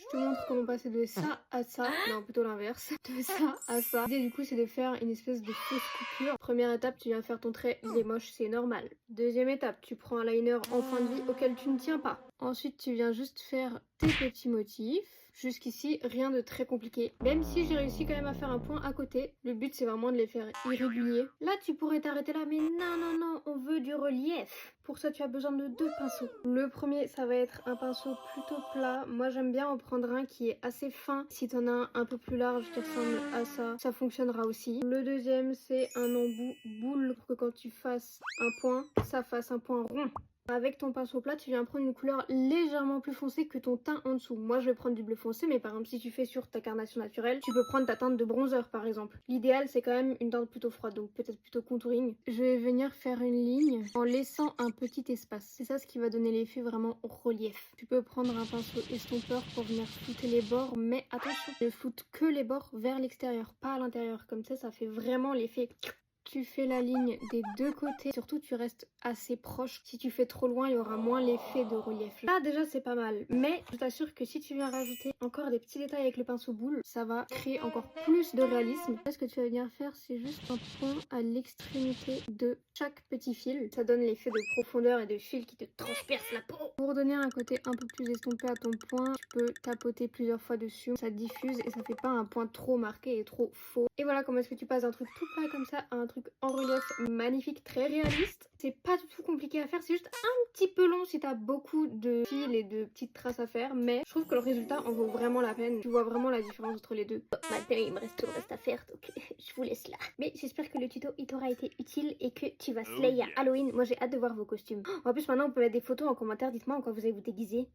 Je te montre comment passer de ça à ça. Non, plutôt l'inverse. De ça à ça. L'idée du coup, c'est de faire une espèce de fausse coupure. Première étape, tu viens faire ton trait, il est moche, c'est normal. Deuxième étape, tu prends un liner en fin de vie auquel tu ne tiens pas. Ensuite, tu viens juste faire tes petits motifs. Jusqu'ici, rien de très compliqué. Même si j'ai réussi quand même à faire un point à côté, le but c'est vraiment de les faire irréguliers. Là, tu pourrais t'arrêter là, mais non, non, non, on veut du relief. Pour ça, tu as besoin de 2 pinceaux. Le premier, ça va être un pinceau plutôt plat. Moi, j'aime bien en prendre un qui est assez fin. Si t'en as un peu plus large qui ressemble à ça, ça fonctionnera aussi. Le deuxième, c'est un embout boule pour que quand tu fasses un point, ça fasse un point rond. Avec ton pinceau plat, tu viens prendre une couleur légèrement plus foncée que ton teint en dessous. Moi, je vais prendre du bleu foncé, mais par exemple, si tu fais sur ta carnation naturelle, tu peux prendre ta teinte de bronzer, par exemple. L'idéal, c'est quand même une teinte plutôt froide, donc peut-être plutôt contouring. Je vais venir faire une ligne en laissant un petit espace. C'est ça ce qui va donner l'effet vraiment relief. Tu peux prendre un pinceau estompeur pour venir flouter les bords, mais attention, ne floute que les bords vers l'extérieur, pas à l'intérieur. Comme ça fait vraiment l'effet... Tu fais la ligne des deux côtés, surtout tu restes assez proche. Si tu fais trop loin, il y aura moins l'effet de relief. Là déjà c'est pas mal, mais je t'assure que si tu viens rajouter encore des petits détails avec le pinceau boule, ça va créer encore plus de réalisme. Là, ce que tu vas venir faire, c'est juste un point à l'extrémité de chaque petit fil. Ça donne l'effet de profondeur et de fil qui te transperce la peau. Pour donner un côté un peu plus estompé à ton point, tu peux tapoter plusieurs fois dessus. Ça diffuse et ça fait pas un point trop marqué et trop faux. Et voilà comment est-ce que tu passes d'un truc tout plat comme ça à un truc en relief magnifique, très réaliste. C'est pas du tout compliqué à faire, c'est juste un petit peu long si t'as beaucoup de fils et de petites traces à faire, mais je trouve que le résultat en vaut vraiment la peine. Tu vois vraiment la différence entre les deux. Maintenant il me reste tout le reste à faire, donc je vous laisse là. Mais j'espère que le tuto il t'aura été utile et que tu vas slay à Halloween. Moi j'ai hâte de voir vos costumes. En plus maintenant on peut mettre des photos en commentaire, dites-moi en quoi vous allez vous déguiser.